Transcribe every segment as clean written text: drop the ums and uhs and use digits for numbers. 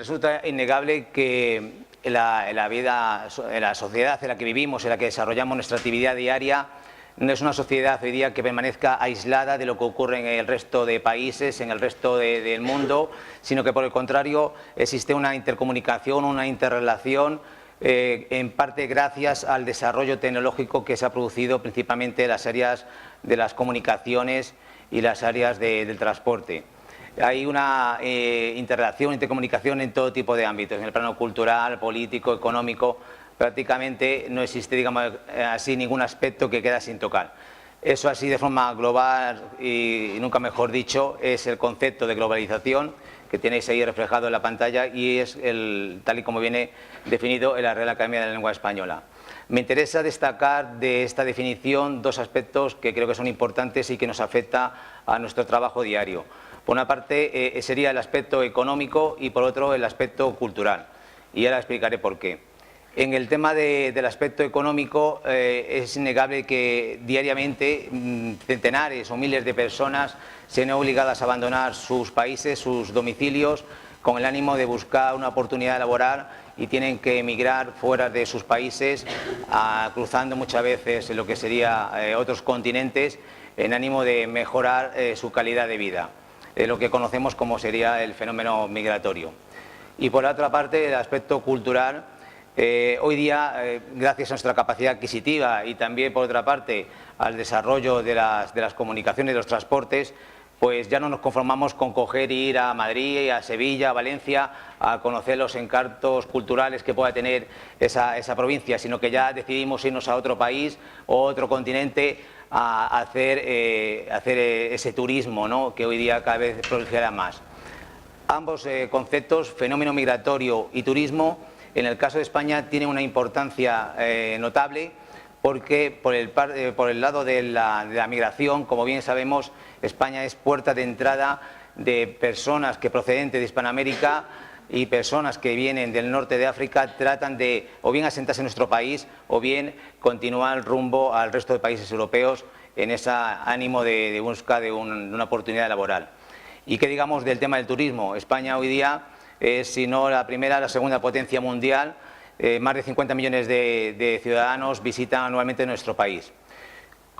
resulta innegable que en la sociedad en la que vivimos, en la que desarrollamos nuestra actividad diaria, no es una sociedad hoy día que permanezca aislada de lo que ocurre en el resto de países, en el resto del mundo, sino que por el contrario existe una intercomunicación, una interrelación, en parte gracias al desarrollo tecnológico que se ha producido principalmente en las áreas de las comunicaciones y las áreas del transporte. Hay una interrelación, intercomunicación en todo tipo de ámbitos, en el plano cultural, político, económico. Prácticamente no existe, digamos así, ningún aspecto que queda sin tocar. Eso así de forma global y nunca mejor dicho es el concepto de globalización que tenéis ahí reflejado en la pantalla y es tal y como viene definido en la Real Academia de la Lengua Española. Me interesa destacar de esta definición dos aspectos que creo que son importantes y que nos afecta a nuestro trabajo diario. Por una parte sería el aspecto económico y por otro el aspecto cultural. Y ahora explicaré por qué. En el tema del aspecto económico es innegable que diariamente centenares o miles de personas se ven obligadas a abandonar sus países, sus domicilios, con el ánimo de buscar una oportunidad laboral y tienen que emigrar fuera de sus países, cruzando muchas veces lo que sería otros continentes en ánimo de mejorar su calidad de vida, lo que conocemos como sería el fenómeno migratorio. Y por otra parte, el aspecto cultural. Hoy día, gracias a nuestra capacidad adquisitiva y también, por otra parte, al desarrollo de las comunicaciones y de los transportes, pues ya no nos conformamos con coger y ir a Madrid, a Sevilla, a Valencia, a conocer los encantos culturales que pueda tener esa provincia, sino que ya decidimos irnos a otro país o otro continente a hacer ese turismo, ¿no?, que hoy día cada vez proliferará más. Ambos conceptos, fenómeno migratorio y turismo, en el caso de España tiene una importancia notable porque por el lado de la migración, como bien sabemos, España es puerta de entrada de personas que procedentes de Hispanoamérica y personas que vienen del norte de África tratan de o bien asentarse en nuestro país o bien continuar rumbo al resto de países europeos en ese ánimo de busca de una oportunidad laboral. ¿Y qué digamos del tema del turismo? España hoy día es, si no la primera, la segunda potencia mundial. Más de 50 millones de ciudadanos visitan anualmente nuestro país.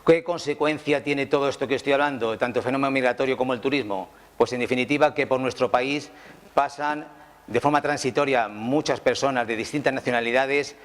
¿Qué consecuencia tiene todo esto que estoy hablando, tanto el fenómeno migratorio como el turismo? Pues en definitiva que por nuestro país pasan de forma transitoria muchas personas de distintas nacionalidades.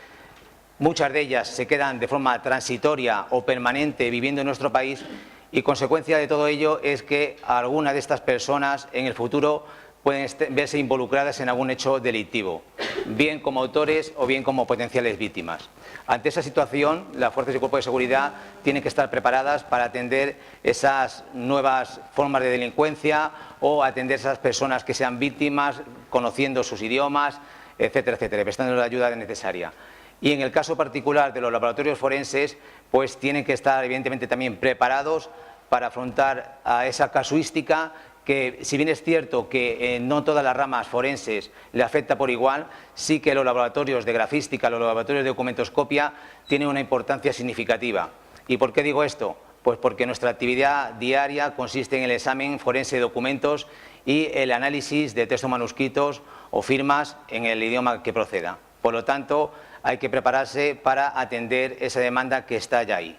Muchas de ellas se quedan de forma transitoria o permanente viviendo en nuestro país y consecuencia de todo ello es que algunas de estas personas en el futuro pueden verse involucradas en algún hecho delictivo, bien como autores o bien como potenciales víctimas. Ante esa situación, las fuerzas y cuerpos de seguridad tienen que estar preparadas para atender esas nuevas formas de delincuencia o atender a esas personas que sean víctimas, conociendo sus idiomas, etcétera, etcétera, prestando la ayuda necesaria. Y en el caso particular de los laboratorios forenses, pues tienen que estar evidentemente también preparados para afrontar a esa casuística que, si bien es cierto que no todas las ramas forenses le afecta por igual, sí que los laboratorios de grafística, los laboratorios de documentoscopia tienen una importancia significativa. ¿Y por qué digo esto? Pues porque nuestra actividad diaria consiste en el examen forense de documentos y el análisis de textos manuscritos o firmas en el idioma que proceda. Por lo tanto, hay que prepararse para atender esa demanda que está ya ahí.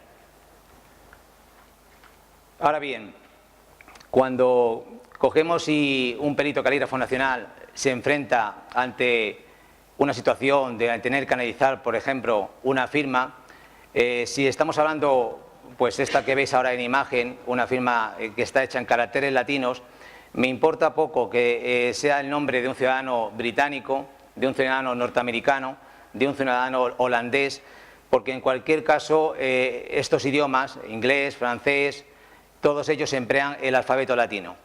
Ahora bien, cuando cogemos y un perito calígrafo nacional se enfrenta ante una situación de tener que analizar, por ejemplo, una firma, si estamos hablando, pues esta que veis ahora en imagen, una firma que está hecha en caracteres latinos, me importa poco que sea el nombre de un ciudadano británico, de un ciudadano norteamericano, de un ciudadano holandés, porque en cualquier caso estos idiomas, inglés, francés, todos ellos emplean el alfabeto latino.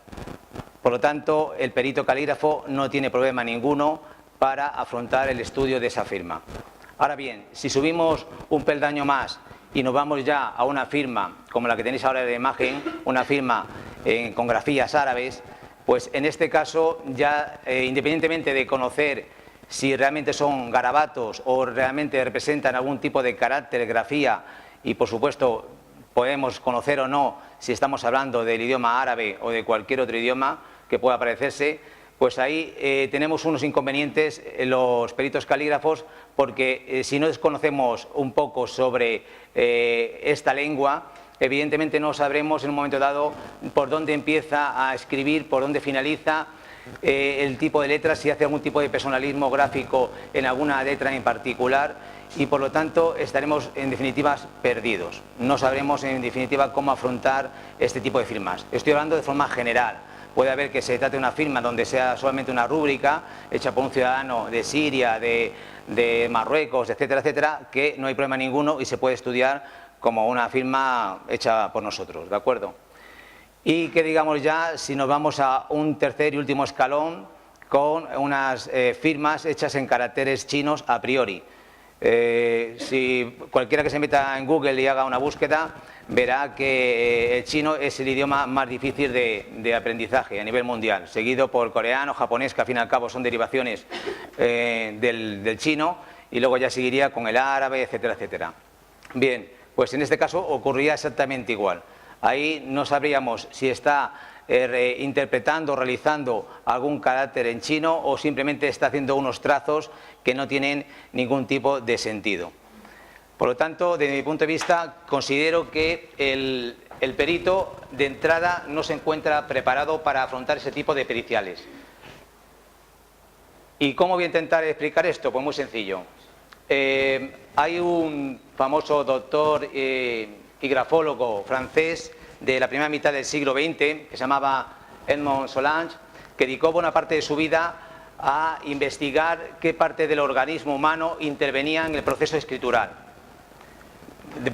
Por lo tanto, el perito calígrafo no tiene problema ninguno para afrontar el estudio de esa firma. Ahora bien, si subimos un peldaño más y nos vamos ya a una firma, como la que tenéis ahora en la imagen, una firma con grafías árabes, pues en este caso ya, independientemente de conocer si realmente son garabatos o realmente representan algún tipo de carácter, grafía, y por supuesto podemos conocer o no si estamos hablando del idioma árabe o de cualquier otro idioma que pueda parecerse, pues ahí tenemos unos inconvenientes los peritos calígrafos, porque si no desconocemos un poco sobre esta lengua, evidentemente no sabremos en un momento dado por dónde empieza a escribir, por dónde finaliza, el tipo de letras, si hace algún tipo de personalismo gráfico en alguna letra en particular, y por lo tanto estaremos en definitiva perdidos. No sabremos en definitiva cómo afrontar este tipo de firmas. Estoy hablando de forma general. Puede haber que se trate de una firma donde sea solamente una rúbrica hecha por un ciudadano de Siria, de Marruecos, etcétera, etcétera, que no hay problema ninguno y se puede estudiar como una firma hecha por nosotros, ¿de acuerdo? Y que digamos ya, si nos vamos a un tercer y último escalón con unas firmas hechas en caracteres chinos a priori. Si cualquiera que se meta en Google y haga una búsqueda, verá que el chino es el idioma más difícil de aprendizaje a nivel mundial, seguido por el coreano, japonés, que al fin y al cabo son derivaciones del chino, y luego ya seguiría con el árabe, etcétera, etcétera. Bien, pues en este caso ocurría exactamente igual. Ahí no sabríamos si está interpretando, realizando algún carácter en chino o simplemente está haciendo unos trazos que no tienen ningún tipo de sentido. Por lo tanto, desde mi punto de vista, considero que el perito de entrada no se encuentra preparado para afrontar ese tipo de periciales. ¿Y cómo voy a intentar explicar esto? Pues muy sencillo. Hay un famoso doctor y grafólogo francés de la primera mitad del siglo XX, que se llamaba Edmond Solange, que dedicó buena parte de su vida a investigar qué parte del organismo humano intervenía en el proceso escritural.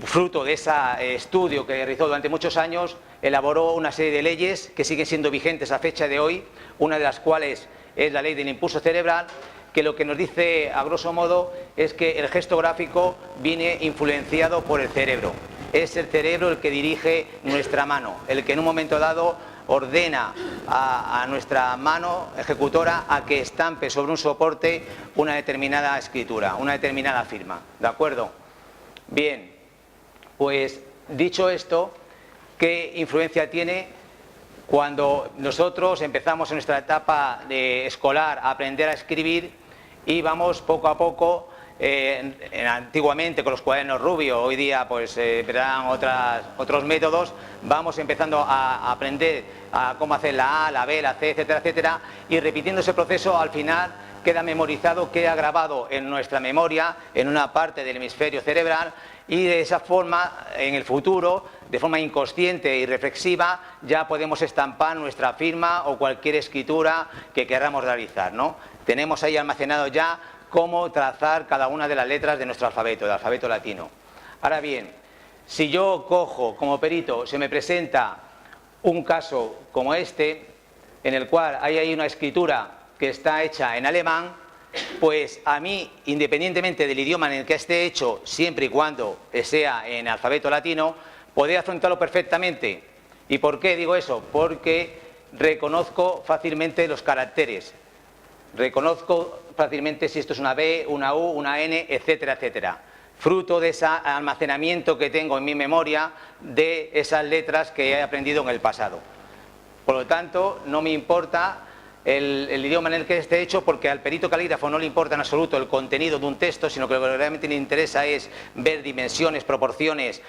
Fruto de ese estudio que realizó durante muchos años, elaboró una serie de leyes que siguen siendo vigentes a fecha de hoy, una de las cuales es la ley del impulso cerebral, que lo que nos dice a grosso modo es que el gesto gráfico viene influenciado por el cerebro. Es el cerebro el que dirige nuestra mano, el que en un momento dado ordena a nuestra mano ejecutora a que estampe sobre un soporte una determinada escritura, una determinada firma. ¿De acuerdo? Bien, pues dicho esto, ¿qué influencia tiene cuando nosotros empezamos en nuestra etapa escolar a aprender a escribir y vamos poco a poco? Antiguamente con los cuadernos Rubio, hoy día pues verán otros métodos, vamos empezando a aprender a cómo hacer la A, la B, la C, etcétera, etcétera, y repitiendo ese proceso al final queda memorizado, queda grabado en nuestra memoria, en una parte del hemisferio cerebral, y de esa forma en el futuro, de forma inconsciente y reflexiva, ya podemos estampar nuestra firma o cualquier escritura que queramos realizar, ¿no? Tenemos ahí almacenado ya cómo trazar cada una de las letras de nuestro alfabeto, del alfabeto latino. Ahora bien, si yo cojo como perito, se me presenta un caso como este, en el cual hay ahí una escritura que está hecha en alemán, pues a mí, independientemente del idioma en el que esté hecho, siempre y cuando sea en alfabeto latino, podré afrontarlo perfectamente. ¿Y por qué digo eso? Porque reconozco fácilmente los caracteres. Reconozco fácilmente si esto es una B, una U, una N, etcétera, etcétera. Fruto de ese almacenamiento que tengo en mi memoria de esas letras que he aprendido en el pasado. Por lo tanto, no me importa el idioma en el que esté hecho, porque al perito calígrafo no le importa en absoluto el contenido de un texto, sino que lo que realmente le interesa es ver dimensiones, proporciones,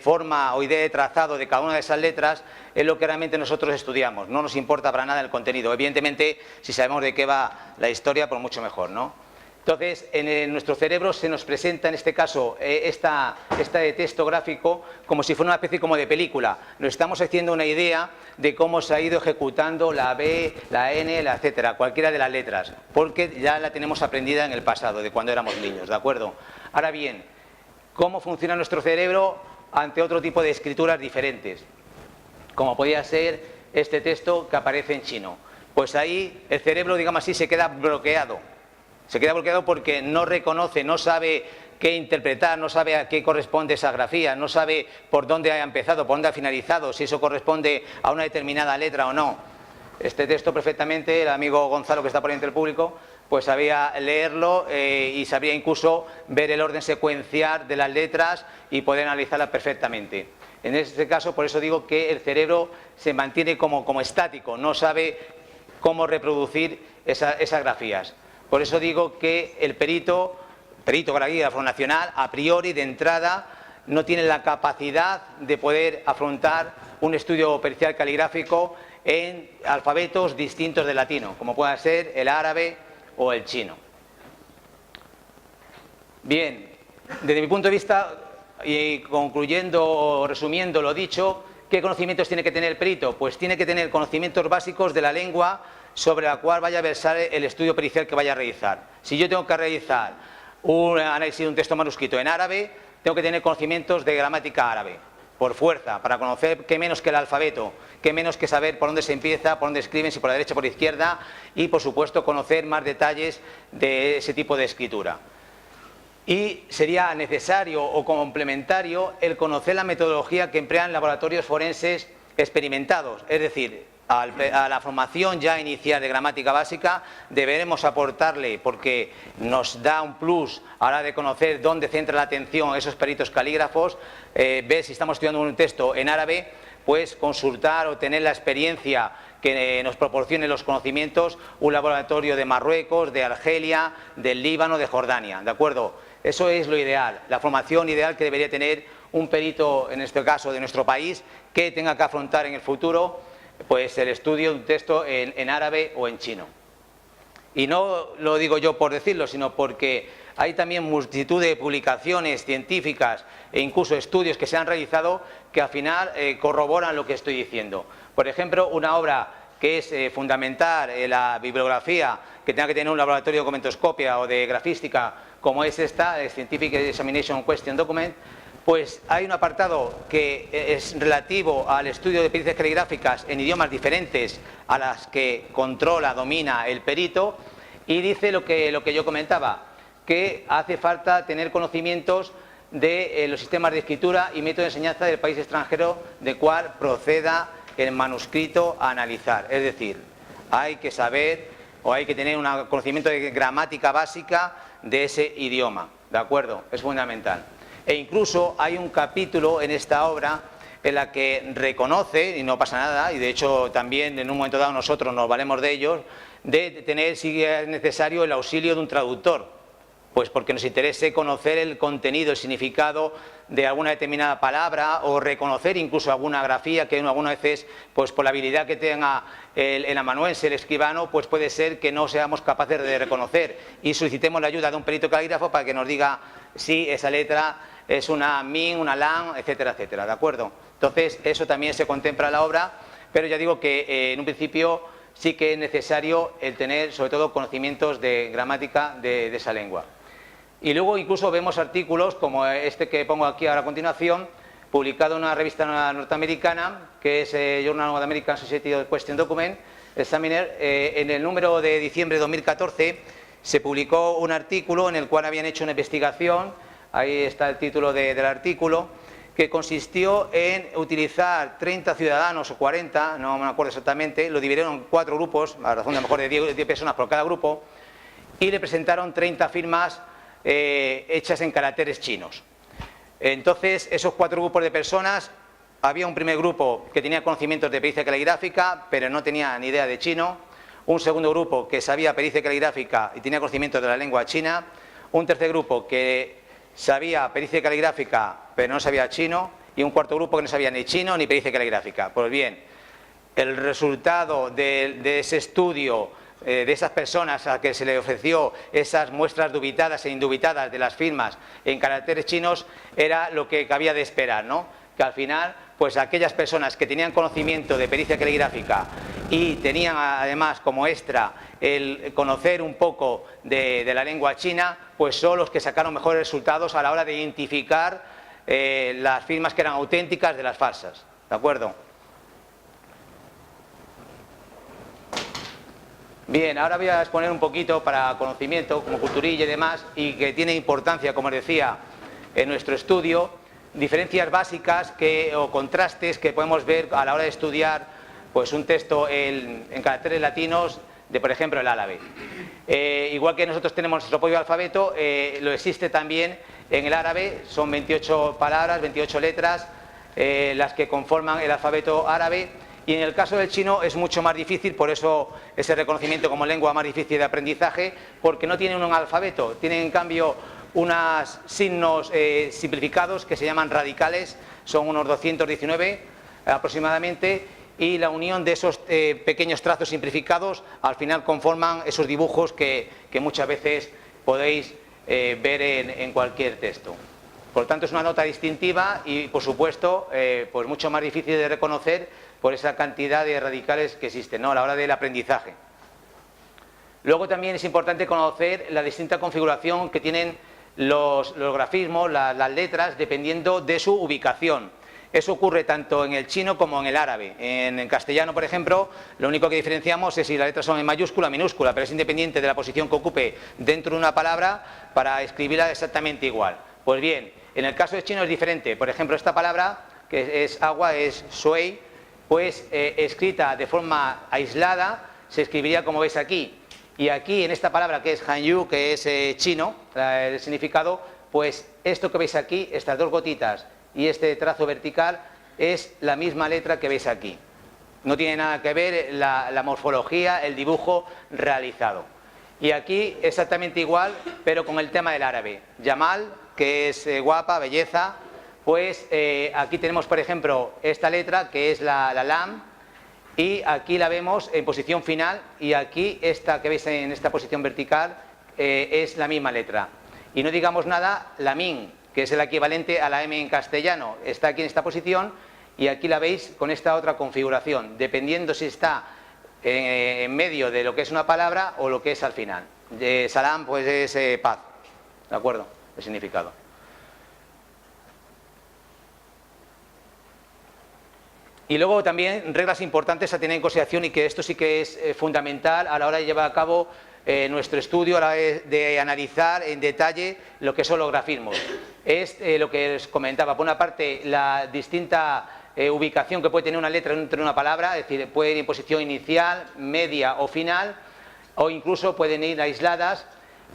forma o idea de trazado de cada una de esas letras. Es lo que realmente nosotros estudiamos. No nos importa para nada el contenido. Evidentemente, si sabemos de qué va la historia, pues mucho mejor, ¿no? Entonces, en nuestro cerebro se nos presenta, en este caso, este texto gráfico como si fuera una especie como de película. Nos estamos haciendo una idea de cómo se ha ido ejecutando la B, la N, la etcétera, cualquiera de las letras, porque ya la tenemos aprendida en el pasado, de cuando éramos niños, ¿de acuerdo? Ahora bien, ¿cómo funciona nuestro cerebro ante otro tipo de escrituras diferentes? Como podría ser este texto que aparece en chino. Pues ahí el cerebro, digamos así, se queda bloqueado. Se queda bloqueado porque no reconoce, no sabe qué interpretar, no sabe a qué corresponde esa grafía, no sabe por dónde ha empezado, por dónde ha finalizado, si eso corresponde a una determinada letra o no. Este texto perfectamente, el amigo Gonzalo, que está por ahí entre el público, pues sabía leerlo y sabría incluso ver el orden secuencial de las letras y poder analizarlas perfectamente. En este caso, por eso digo que el cerebro se mantiene como estático, no sabe cómo reproducir esas grafías. Por eso digo que el perito calígrafo nacional, a priori, de entrada, no tiene la capacidad de poder afrontar un estudio pericial caligráfico en alfabetos distintos del latino, como pueda ser el árabe o el chino. Bien, desde mi punto de vista, y concluyendo o resumiendo lo dicho, ¿qué conocimientos tiene que tener el perito? Pues tiene que tener conocimientos básicos de la lengua sobre la cual vaya a versar el estudio pericial que vaya a realizar. Si yo tengo que realizar un análisis de un texto manuscrito en árabe, tengo que tener conocimientos de gramática árabe, por fuerza, para conocer qué menos que el alfabeto, qué menos que saber por dónde se empieza, por dónde escriben, si por la derecha o por la izquierda, y por supuesto conocer más detalles de ese tipo de escritura. Y sería necesario o complementario el conocer la metodología que emplean laboratorios forenses experimentados, es decir, a la formación ya inicial de gramática básica deberemos aportarle, porque nos da un plus a la hora de conocer dónde centra la atención esos peritos calígrafos, ver si estamos estudiando un texto en árabe, pues consultar o tener la experiencia que nos proporcione los conocimientos un laboratorio de Marruecos, de Argelia, del Líbano, de Jordania, ¿de acuerdo? Eso es lo ideal, la formación ideal que debería tener un perito, en este caso de nuestro país, que tenga que afrontar en el futuro pues el estudio de un texto en árabe o en chino. Y no lo digo yo por decirlo, sino porque hay también multitud de publicaciones científicas e incluso estudios que se han realizado que al final corroboran lo que estoy diciendo. Por ejemplo, una obra que es fundamental en la bibliografía, que tenga que tener un laboratorio de documentoscopia o de grafística, como es esta, el Scientific Examination Question Document, pues hay un apartado que es relativo al estudio de pericias caligráficas en idiomas diferentes a las que controla, domina el perito, y dice lo que yo comentaba, que hace falta tener conocimientos de los sistemas de escritura y método de enseñanza del país extranjero del cual proceda el manuscrito a analizar. Es decir, hay que saber o hay que tener un conocimiento de gramática básica de ese idioma, ¿de acuerdo? Es fundamental. E incluso hay un capítulo en esta obra en la que reconoce, y no pasa nada, y de hecho también en un momento dado nosotros nos valemos de ellos, de tener, si es necesario, el auxilio de un traductor, pues porque nos interese conocer el contenido, el significado de alguna determinada palabra, o reconocer incluso alguna grafía que algunas veces, pues por la habilidad que tenga el amanuense, el escribano, pues puede ser que no seamos capaces de reconocer, y solicitemos la ayuda de un perito calígrafo para que nos diga si esa letra es una min, una lan, etcétera, etcétera, ¿de acuerdo? Entonces, eso también se contempla en la obra, pero ya digo que en un principio sí que es necesario el tener, sobre todo, conocimientos de gramática de esa lengua. Y luego incluso vemos artículos como este que pongo aquí ahora a continuación, publicado en una revista norteamericana, que es Journal of the American Society of Question Document Examiner. En el número de diciembre de 2014 se publicó un artículo en el cual habían hecho una investigación, ahí está el título del artículo, que consistió en utilizar 30 ciudadanos o 40, no me acuerdo exactamente, lo dividieron en 4 grupos, a razón de a lo mejor de 10 personas por cada grupo, y le presentaron 30 firmas hechas en caracteres chinos. Entonces, esos 4 grupos de personas, había un primer grupo que tenía conocimientos de pericia caligráfica, pero no tenía ni idea de chino, un segundo grupo que sabía pericia caligráfica y tenía conocimientos de la lengua china, un tercer grupo que sabía pericia caligráfica pero no sabía chino, y un cuarto grupo que no sabía ni chino ni pericia caligráfica. Pues bien, el resultado de ese estudio, de esas personas a que se le ofreció esas muestras dubitadas e indubitadas de las firmas en caracteres chinos, era lo que cabía de esperar, ¿no? Que al final, pues aquellas personas que tenían conocimiento de pericia caligráfica y tenían además como extra el conocer un poco de la lengua china, pues son los que sacaron mejores resultados a la hora de identificar las firmas que eran auténticas de las falsas, ¿de acuerdo? Bien, ahora voy a exponer un poquito para conocimiento, como culturilla y demás, y que tiene importancia, como os decía, en nuestro estudio, diferencias básicas o contrastes que podemos ver a la hora de estudiar pues un texto en caracteres latinos de, por ejemplo, el árabe. Igual que nosotros tenemos nuestro propio alfabeto, lo existe también en el árabe, son 28 palabras, 28 letras las que conforman el alfabeto árabe, Y en el caso del chino es mucho más difícil, por eso ese reconocimiento como lengua más difícil de aprendizaje, porque no tienen un alfabeto, tienen en cambio unos signos simplificados que se llaman radicales, son unos 219 aproximadamente, y la unión de esos pequeños trazos simplificados al final conforman esos dibujos que muchas veces podéis ver en cualquier texto. Por lo tanto, es una nota distintiva y, por supuesto, pues mucho más difícil de reconocer por esa cantidad de radicales que existen, ¿no?, a la hora del aprendizaje. Luego también es importante conocer la distinta configuración que tienen los grafismos, las letras, dependiendo de su ubicación. Eso ocurre tanto en el chino como en el árabe. En castellano, por ejemplo, lo único que diferenciamos es si las letras son en mayúscula o minúscula, pero es independiente de la posición que ocupe dentro de una palabra para escribirla exactamente igual. Pues bien, en el caso del chino es diferente. Por ejemplo, esta palabra, que es agua, es shui, pues escrita de forma aislada, se escribiría como veis aquí. Y aquí, en esta palabra que es hanyu, que es chino, el significado, pues esto que veis aquí, estas dos gotitas y este trazo vertical, es la misma letra que veis aquí. No tiene nada que ver la morfología, el dibujo realizado. Y aquí exactamente igual, pero con el tema del árabe. Yamal, que es guapa, belleza, pues aquí tenemos, por ejemplo, esta letra que es la lam, y aquí la vemos en posición final, y aquí esta que veis en esta posición vertical es la misma letra. Y no digamos nada, la min, que es el equivalente a la M en castellano, está aquí en esta posición, y aquí la veis con esta otra configuración, dependiendo si está en medio de lo que es una palabra o lo que es al final. Salam pues es paz, ¿de acuerdo?, el significado. Y luego también reglas importantes a tener en consideración, y que esto sí que es fundamental a la hora de llevar a cabo nuestro estudio, a la hora de analizar en detalle lo que son los grafismos. Es lo que les comentaba, por una parte la distinta ubicación que puede tener una letra dentro de una palabra, es decir, puede ir en posición inicial, media o final, o incluso pueden ir aisladas.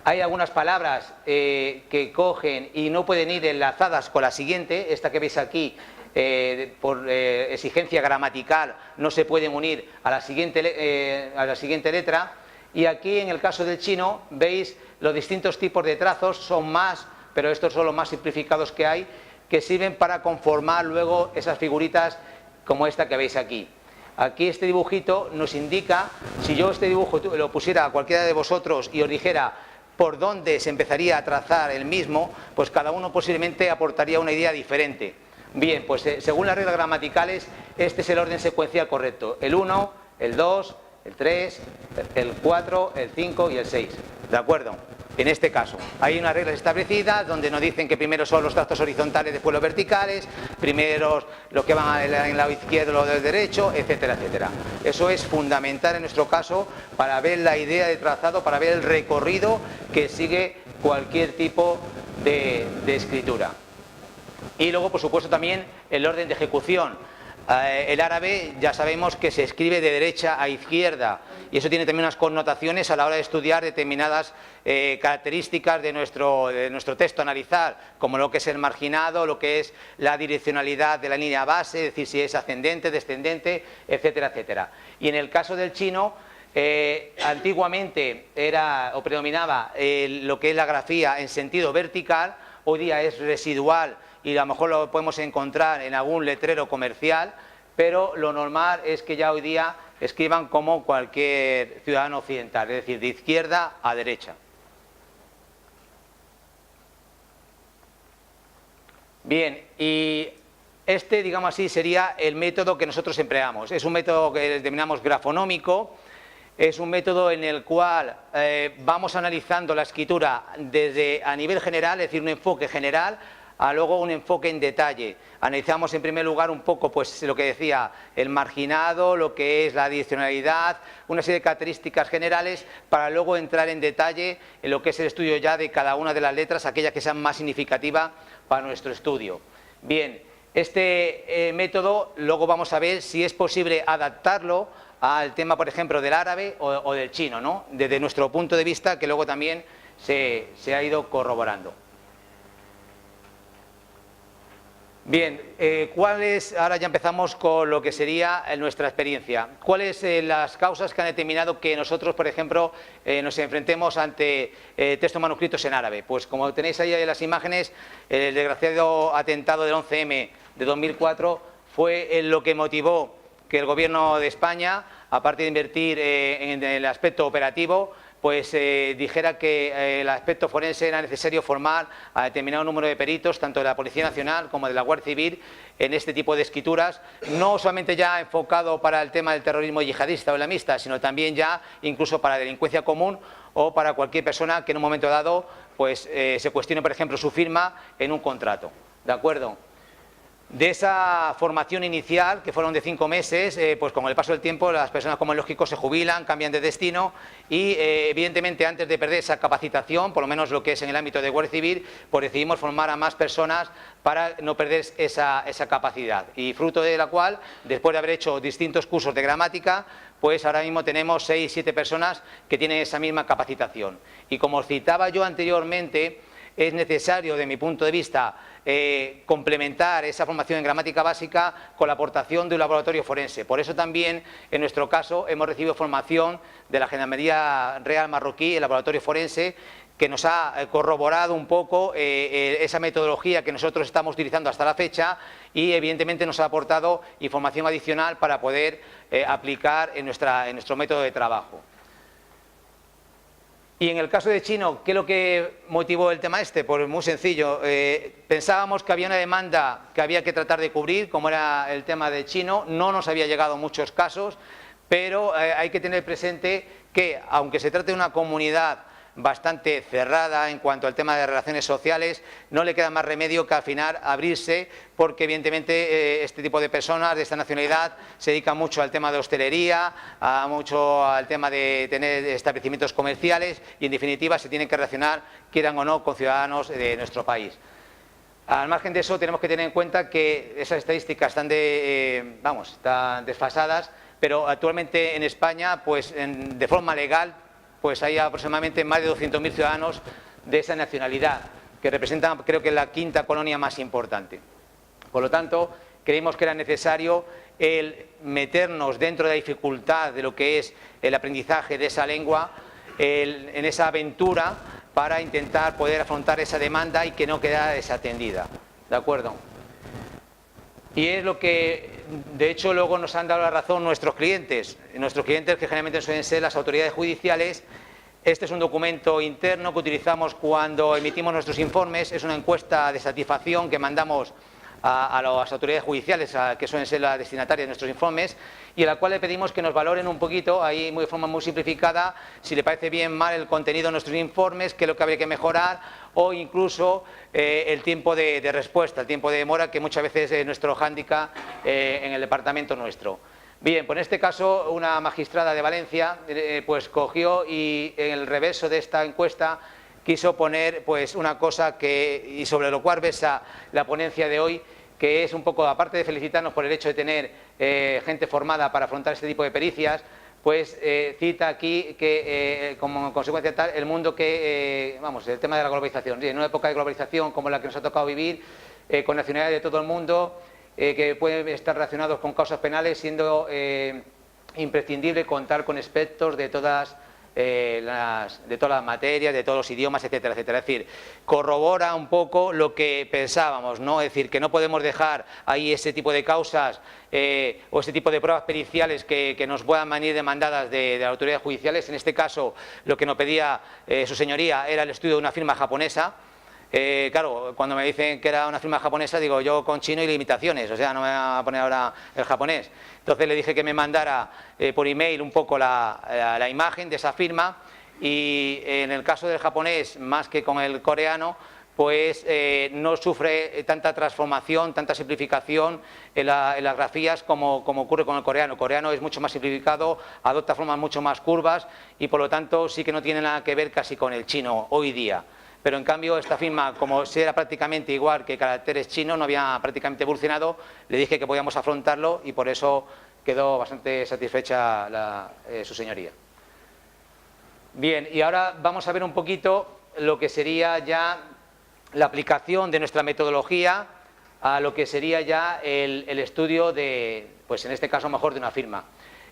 Hay algunas palabras que cogen y no pueden ir enlazadas con la siguiente, esta que veis aquí, por exigencia gramatical no se pueden unir a la siguiente letra. Y aquí en el caso del chino veis los distintos tipos de trazos, son más, pero estos son los más simplificados que hay, que sirven para conformar luego esas figuritas como esta que veis aquí. Aquí este dibujito nos indica, si yo este dibujo lo pusiera a cualquiera de vosotros y os dijera por dónde se empezaría a trazar el mismo, pues cada uno posiblemente aportaría una idea diferente. Bien, pues según las reglas gramaticales, este es el orden secuencial correcto: el 1, el 2, el 3, el 4, el 5 y el 6. ¿De acuerdo? En este caso, hay unas reglas establecidas donde nos dicen que primero son los trazos horizontales, después los verticales, primero los que van en el lado izquierdo, los del derecho, etcétera, etcétera. Eso es fundamental en nuestro caso para ver la idea de trazado, para ver el recorrido que sigue cualquier tipo de escritura. Y luego, por supuesto, también el orden de ejecución. El árabe ya sabemos que se escribe de derecha a izquierda, y eso tiene también unas connotaciones a la hora de estudiar determinadas características de nuestro texto, analizar, como lo que es el marginado, lo que es la direccionalidad de la línea base, es decir, si es ascendente, descendente, etcétera, etcétera. Y en el caso del chino, antiguamente era o predominaba lo que es la grafía en sentido vertical, hoy día es residual y a lo mejor lo podemos encontrar en algún letrero comercial, pero lo normal es que ya hoy día escriban como cualquier ciudadano occidental, es decir, de izquierda a derecha. Bien, y este, digamos así, sería el método que nosotros empleamos. Es un método que denominamos grafonómico. Es un método en el cual vamos analizando la escritura desde a nivel general, es decir, un enfoque general, a luego un enfoque en detalle. Analizamos en primer lugar un poco, pues lo que decía, el marginado, lo que es la direccionalidad, una serie de características generales, para luego entrar en detalle en lo que es el estudio ya de cada una de las letras, aquellas que sean más significativas para nuestro estudio. Bien, este método luego vamos a ver si es posible adaptarlo al tema, por ejemplo, del árabe o del chino, ¿no?, desde nuestro punto de vista, que luego también se ha ido corroborando. Bien, ahora ya empezamos con lo que sería nuestra experiencia. ¿Cuáles las causas que han determinado que nosotros, por ejemplo, nos enfrentemos ante textos manuscritos en árabe? Pues como tenéis ahí en las imágenes, el desgraciado atentado del 11M de 2004 fue lo que motivó que el Gobierno de España, aparte de invertir en el aspecto operativo, pues dijera que el aspecto forense era necesario formar a determinado número de peritos, tanto de la Policía Nacional como de la Guardia Civil, en este tipo de escrituras, no solamente ya enfocado para el tema del terrorismo yihadista o islamista, sino también ya incluso para delincuencia común o para cualquier persona que en un momento dado pues, se cuestione, por ejemplo, su firma en un contrato. ¿De acuerdo? De esa formación inicial, que fueron de 5 meses, pues con el paso del tiempo las personas, como es lógico, se jubilan, cambian de destino y evidentemente antes de perder esa capacitación, por lo menos lo que es en el ámbito de Guardia Civil, pues decidimos formar a más personas para no perder esa capacidad. Y fruto de la cual, después de haber hecho distintos cursos de gramática, pues ahora mismo tenemos 6 o 7 personas que tienen esa misma capacitación. Y como os citaba yo anteriormente, es necesario, de mi punto de vista, complementar esa formación en gramática básica con la aportación de un laboratorio forense. Por eso también, en nuestro caso, hemos recibido formación de la Gendarmería Real Marroquí, el laboratorio forense, que nos ha corroborado un poco esa metodología que nosotros estamos utilizando hasta la fecha y evidentemente nos ha aportado información adicional para poder aplicar en nuestro método de trabajo. Y en el caso de Chino, ¿qué es lo que motivó el tema este? Pues muy sencillo, pensábamos que había una demanda que había que tratar de cubrir, como era el tema de Chino, no nos había llegado muchos casos, pero hay que tener presente que, aunque se trate de una comunidad bastante cerrada en cuanto al tema de relaciones sociales, no le queda más remedio que al final abrirse, porque evidentemente este tipo de personas de esta nacionalidad se dedican mucho al tema de hostelería, mucho al tema de tener establecimientos comerciales y en definitiva se tienen que relacionar, quieran o no, con ciudadanos de nuestro país. Al margen de eso, tenemos que tener en cuenta que esas estadísticas están desfasadas, pero actualmente en España, pues de forma legal, pues hay aproximadamente más de 200.000 ciudadanos de esa nacionalidad, que representan, creo que, la quinta colonia más importante. Por lo tanto, creímos que era necesario el meternos dentro de la dificultad de lo que es el aprendizaje de esa lengua, en esa aventura, para intentar poder afrontar esa demanda y que no quedara desatendida. ¿De acuerdo? Y es lo que, de hecho, luego nos han dado la razón nuestros clientes que generalmente suelen ser las autoridades judiciales. Este es un documento interno que utilizamos cuando emitimos nuestros informes, es una encuesta de satisfacción que mandamos a las autoridades judiciales, que suelen ser las destinatarias de nuestros informes, y a la cual le pedimos que nos valoren un poquito, ahí de forma muy simplificada, si le parece bien mal el contenido de nuestros informes, qué es lo que habría que mejorar, o incluso el tiempo de respuesta, el tiempo de demora, que muchas veces es nuestro hándicap en el departamento nuestro. Bien, pues en este caso una magistrada de Valencia pues cogió y en el reverso de esta encuesta quiso poner pues una cosa y sobre lo cual versa la ponencia de hoy, que es un poco, aparte de felicitarnos por el hecho de tener gente formada para afrontar este tipo de pericias, pues cita aquí que como consecuencia tal el mundo que, el tema de la globalización, en una época de globalización como la que nos ha tocado vivir, con nacionalidades de todo el mundo, que pueden estar relacionados con causas penales, siendo imprescindible contar con expertos de todas las materias, de todos los idiomas, etcétera, etcétera. Es decir, corrobora un poco lo que pensábamos, ¿no? Es decir, que no podemos dejar ahí ese tipo de causas o ese tipo de pruebas periciales que nos puedan venir demandadas de las autoridades judiciales. En este caso, lo que nos pedía su señoría era el estudio de una firma japonesa. Claro, cuando me dicen que era una firma japonesa, digo yo con chino y limitaciones, o sea, no me voy a poner ahora el japonés. Entonces le dije que me mandara por email un poco la imagen de esa firma, y en el caso del japonés, más que con el coreano, pues no sufre tanta transformación, tanta simplificación en las grafías como ocurre con el coreano. El coreano es mucho más simplificado, adopta formas mucho más curvas y por lo tanto sí que no tiene nada que ver casi con el chino hoy día. Pero en cambio esta firma, como si era prácticamente igual que caracteres chinos, no había prácticamente evolucionado, le dije que podíamos afrontarlo y por eso quedó bastante satisfecha su señoría. Bien, y ahora vamos a ver un poquito lo que sería ya la aplicación de nuestra metodología a lo que sería ya el estudio de, pues en este caso mejor de una firma.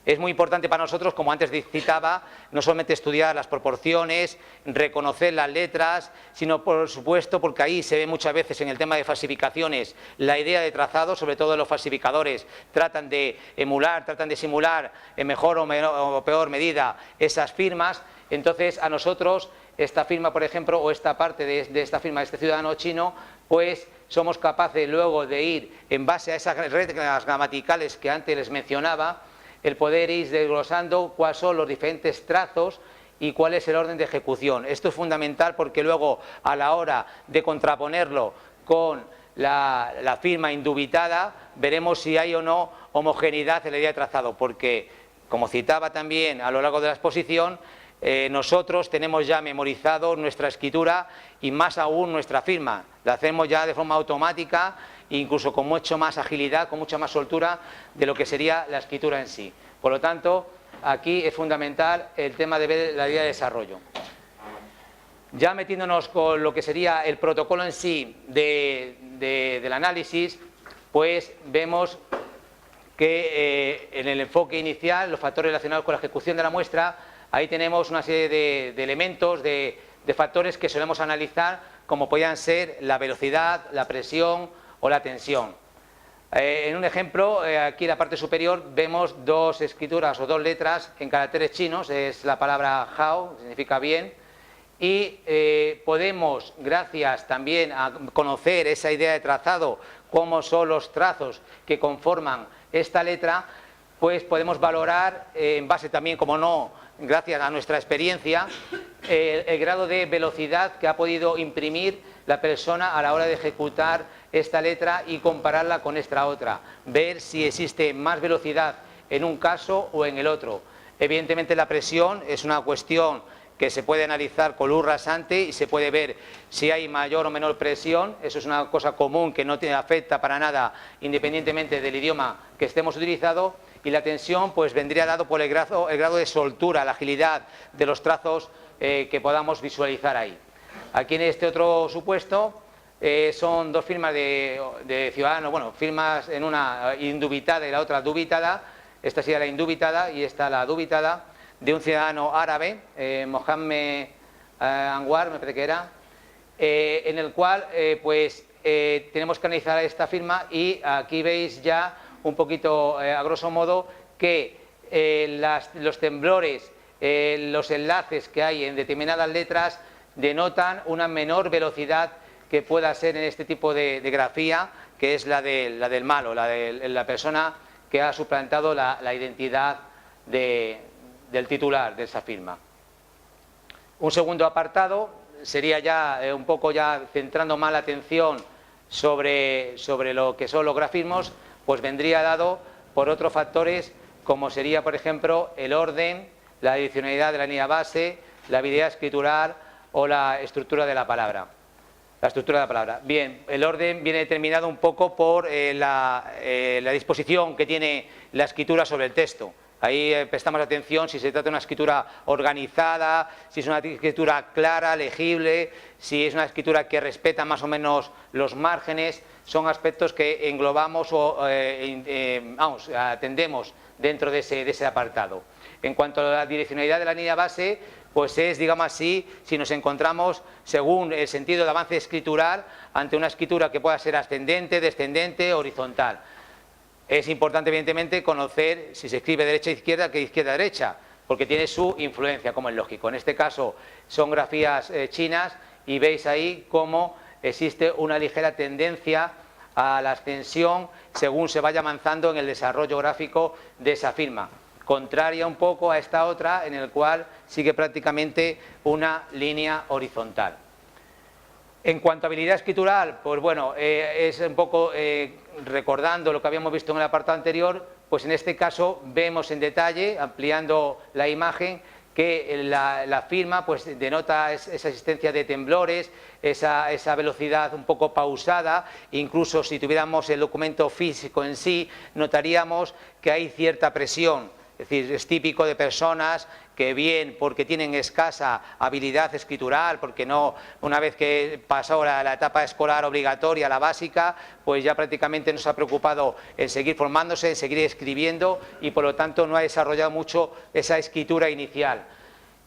Es muy importante para nosotros, como antes citaba, no solamente estudiar las proporciones, reconocer las letras, sino por supuesto porque ahí se ve muchas veces en el tema de falsificaciones la idea de trazado, sobre todo los falsificadores tratan de emular, tratan de simular en mejor o peor medida esas firmas. Entonces a nosotros esta firma, por ejemplo, o esta parte de esta firma de este ciudadano chino, pues somos capaces luego de ir en base a esas reglas gramaticales que antes les mencionaba, el poder ir desglosando cuáles son los diferentes trazos y cuál es el orden de ejecución. Esto es fundamental porque luego a la hora de contraponerlo con la firma indubitada veremos si hay o no homogeneidad en la idea de trazado, porque como citaba también a lo largo de la exposición, nosotros tenemos ya memorizado nuestra escritura y más aún nuestra firma. La hacemos ya de forma automática, incluso con mucho más agilidad, con mucha más soltura de lo que sería la escritura en sí. Por lo tanto, aquí es fundamental el tema de ver la idea de desarrollo. Ya metiéndonos con lo que sería el protocolo en sí del análisis, pues vemos que en el enfoque inicial, los factores relacionados con la ejecución de la muestra, ahí tenemos una serie de elementos, de factores que solemos analizar, como podían ser la velocidad, la presión o la tensión. En un ejemplo, aquí en la parte superior vemos dos escrituras o dos letras en caracteres chinos, es la palabra hao, que significa bien, y podemos, gracias también a conocer esa idea de trazado, cómo son los trazos que conforman esta letra, pues podemos valorar, en base también, como no, gracias a nuestra experiencia, el grado de velocidad que ha podido imprimir la persona a la hora de ejecutar esta letra y compararla con esta otra, ver si existe más velocidad en un caso o en el otro. Evidentemente la presión es una cuestión que se puede analizar con luz rasante y se puede ver si hay mayor o menor presión. Eso es una cosa común que no te afecta para nada independientemente del idioma que estemos utilizando. Y la tensión pues vendría dado por el grado de soltura, la agilidad de los trazos que podamos visualizar ahí. Aquí en este otro supuesto son dos firmas de ciudadanos, bueno, firmas en una indubitada y la otra dubitada. Esta sería la indubitada y esta la dubitada, de un ciudadano árabe, Mohammed Anwar, me parece que era, en el cual tenemos que analizar esta firma y aquí veis ya un poquito a grosso modo que los temblores, los enlaces que hay en determinadas letras denotan una menor velocidad que pueda ser en este tipo de grafía, que es la del malo, la de la persona que ha suplantado la identidad del titular de esa firma. Un segundo apartado sería ya un poco ya centrando más la atención sobre lo que son los grafismos, pues vendría dado por otros factores como sería, por ejemplo, el orden, la adicionalidad de la línea base, la habilidad escritural o la estructura de la palabra. La estructura de la palabra. Bien, el orden viene determinado un poco por la disposición que tiene la escritura sobre el texto. Ahí prestamos atención si se trata de una escritura organizada, si es una escritura clara, legible, si es una escritura que respeta más o menos los márgenes. Son aspectos que englobamos o atendemos dentro de ese apartado. En cuanto a la direccionalidad de la línea base, pues es, digamos así, si nos encontramos según el sentido de avance escritural ante una escritura que pueda ser ascendente, descendente, horizontal. Es importante, evidentemente, conocer si se escribe derecha-izquierda que izquierda-derecha, porque tiene su influencia, como es lógico. En este caso son grafías chinas y veis ahí cómo existe una ligera tendencia a la ascensión según se vaya avanzando en el desarrollo gráfico de esa firma, contraria un poco a esta otra en el cual sigue prácticamente una línea horizontal. En cuanto a habilidad escritural, pues bueno, es un poco recordando lo que habíamos visto en el apartado anterior, pues en este caso vemos en detalle, ampliando la imagen, que la firma pues denota esa existencia de temblores, esa velocidad un poco pausada. Incluso si tuviéramos el documento físico en sí, notaríamos que hay cierta presión Es decir, es típico de personas que bien porque tienen escasa habilidad escritural, porque no, una vez que pasó la etapa escolar obligatoria, la básica, pues ya prácticamente no se ha preocupado en seguir formándose, en seguir escribiendo y por lo tanto no ha desarrollado mucho esa escritura inicial.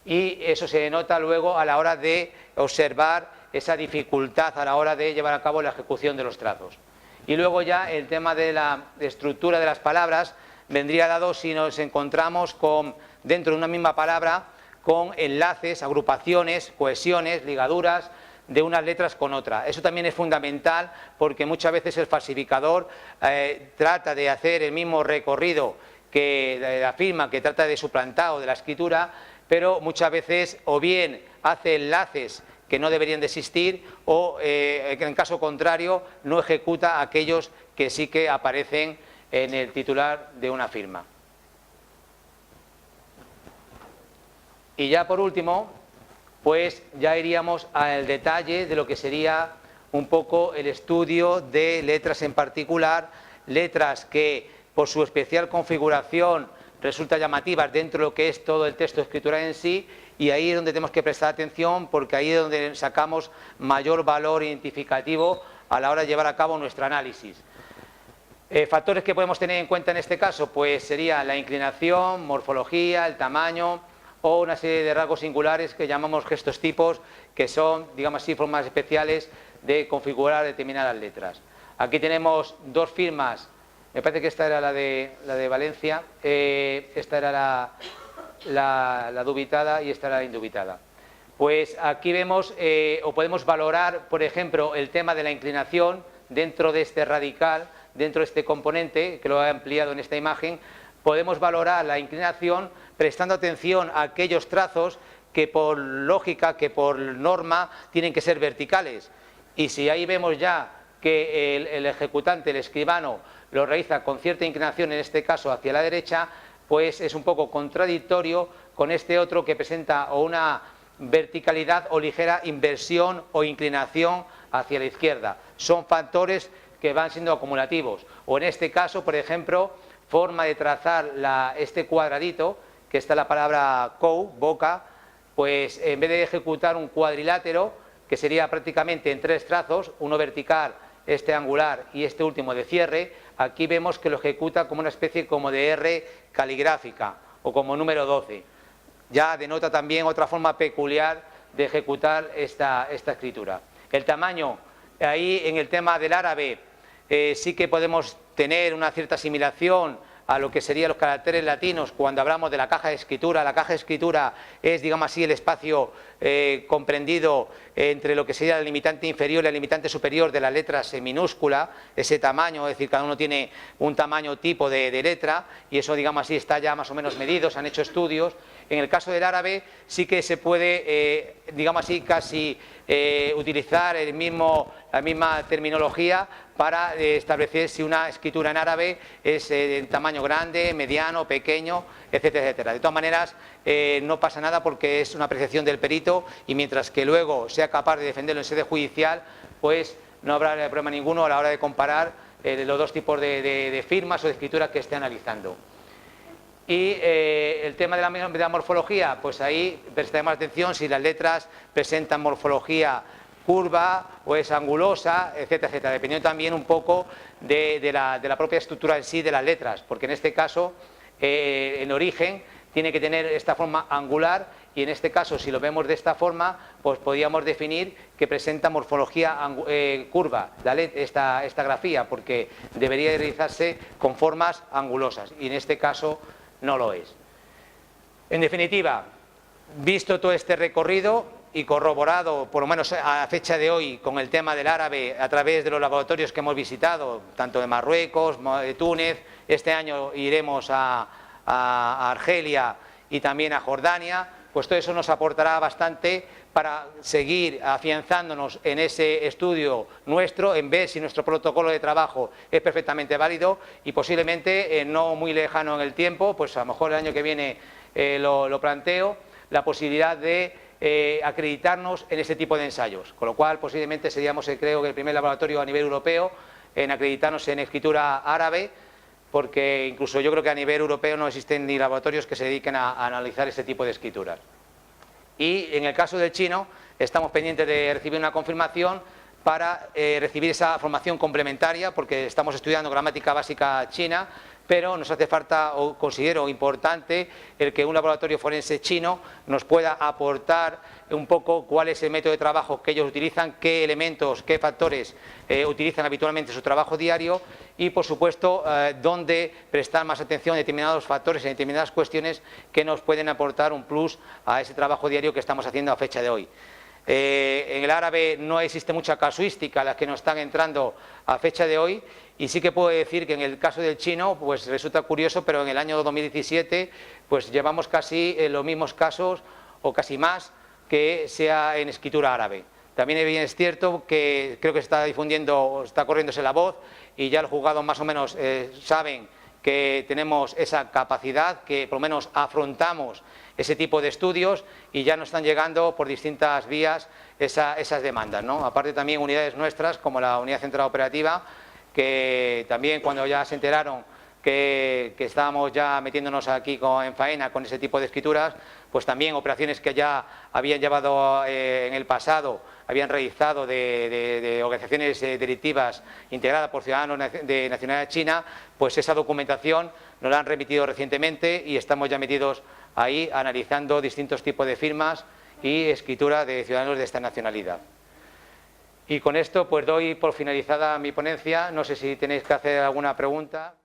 Y eso se nota luego a la hora de observar esa dificultad a la hora de llevar a cabo la ejecución de los trazos. Y luego ya el tema de la estructura de las palabras vendría dado si nos encontramos dentro de una misma palabra con enlaces, agrupaciones, cohesiones, ligaduras de unas letras con otra. Eso también es fundamental porque muchas veces el falsificador trata de hacer el mismo recorrido que la firma, que trata de suplantar o de la escritura, pero muchas veces o bien hace enlaces que no deberían de existir o en caso contrario no ejecuta aquellos que sí que aparecen en el titular de una firma. Y ya por último, pues ya iríamos al detalle de lo que sería un poco el estudio de letras en particular, letras que por su especial configuración resultan llamativas dentro de lo que es todo el texto escritural en sí, y ahí es donde tenemos que prestar atención porque ahí es donde sacamos mayor valor identificativo a la hora de llevar a cabo nuestro análisis. Factores que podemos tener en cuenta en este caso, pues sería la inclinación, morfología, el tamaño o una serie de rasgos singulares que llamamos gestos tipos, que son, digamos así, formas especiales de configurar determinadas letras. Aquí tenemos dos firmas, me parece que esta era la de Valencia, esta era la dubitada y esta era la indubitada. Pues aquí vemos o podemos valorar, por ejemplo, el tema de la inclinación dentro de este radical, dentro de este componente, que lo he ampliado en esta imagen, podemos valorar la inclinación prestando atención a aquellos trazos que por lógica, que por norma, tienen que ser verticales. Y si ahí vemos ya que el ejecutante, el escribano, lo realiza con cierta inclinación, en este caso hacia la derecha, pues es un poco contradictorio con este otro que presenta o una verticalidad o ligera inversión o inclinación hacia la izquierda. Son factores que van siendo acumulativos, o en este caso, por ejemplo, forma de trazar este cuadradito, que está la palabra cou, boca, pues en vez de ejecutar un cuadrilátero, que sería prácticamente en tres trazos, uno vertical, este angular y este último de cierre, aquí vemos que lo ejecuta como una especie como de R caligráfica, o como número 12. Ya denota también otra forma peculiar de ejecutar esta escritura. El tamaño, ahí en el tema del árabe, sí que podemos tener una cierta asimilación a lo que serían los caracteres latinos cuando hablamos de la caja de escritura. La caja de escritura es, digamos así, el espacio comprendido entre lo que sería el limitante inferior y el limitante superior de las letras en minúscula, ese tamaño, es decir, cada uno tiene un tamaño tipo de letra y eso, digamos así, está ya más o menos medido, se han hecho estudios. En el caso del árabe sí que se puede, digamos así, casi utilizar la misma terminología para establecer si una escritura en árabe es en tamaño grande, mediano, pequeño, etcétera, etcétera. De todas maneras, no pasa nada porque es una apreciación del perito y mientras que luego sea capaz de defenderlo en sede judicial, pues no habrá problema ninguno a la hora de comparar los dos tipos de firmas o de escrituras que esté analizando. Y el tema de la morfología, pues ahí prestaremos atención si las letras presentan morfología curva o es angulosa, etcétera, etcétera, dependiendo también un poco de la propia estructura en sí de las letras, porque en este caso, en origen, tiene que tener esta forma angular y en este caso, si lo vemos de esta forma, pues podríamos definir que presenta morfología curva, esta grafía, porque debería realizarse con formas angulosas y en este caso no lo es. En definitiva, visto todo este recorrido y corroborado, por lo menos a fecha de hoy, con el tema del árabe a través de los laboratorios que hemos visitado, tanto de Marruecos, de Túnez, este año iremos a Argelia y también a Jordania, pues todo eso nos aportará bastante para seguir afianzándonos en ese estudio nuestro, en ver si nuestro protocolo de trabajo es perfectamente válido y posiblemente no muy lejano en el tiempo, pues a lo mejor el año que viene lo planteo, la posibilidad de acreditarnos en ese tipo de ensayos, con lo cual posiblemente seríamos, creo que el primer laboratorio a nivel europeo en acreditarnos en escritura árabe, porque incluso yo creo que a nivel europeo no existen ni laboratorios que se dediquen a analizar este tipo de escrituras. Y en el caso del chino, estamos pendientes de recibir una confirmación para recibir esa formación complementaria, porque estamos estudiando gramática básica china, pero nos hace falta, o considero importante, el que un laboratorio forense chino nos pueda aportar un poco cuál es el método de trabajo que ellos utilizan, qué elementos, qué factores utilizan habitualmente en su trabajo diario y, por supuesto, dónde prestar más atención a determinados factores, en determinadas cuestiones que nos pueden aportar un plus a ese trabajo diario que estamos haciendo a fecha de hoy. En el árabe no existe mucha casuística a las que nos están entrando a fecha de hoy, y sí que puedo decir que en el caso del chino pues resulta curioso, pero en el año 2017 pues llevamos casi los mismos casos o casi más que sea en escritura árabe. También es cierto que creo que se está difundiendo, está corriéndose la voz y ya los juzgados más o menos saben que tenemos esa capacidad, que por lo menos afrontamos ese tipo de estudios y ya nos están llegando por distintas vías esas demandas, ¿no? Aparte también unidades nuestras como la Unidad Central Operativa, que también cuando ya se enteraron que estábamos ya metiéndonos aquí en faena con ese tipo de escrituras, pues también operaciones que ya habían llevado en el pasado, habían realizado de organizaciones delictivas integradas por ciudadanos de nacionalidad china, pues esa documentación nos la han remitido recientemente y estamos ya metidos ahí analizando distintos tipos de firmas y escritura de ciudadanos de esta nacionalidad. Y con esto pues doy por finalizada mi ponencia. No sé si tenéis que hacer alguna pregunta.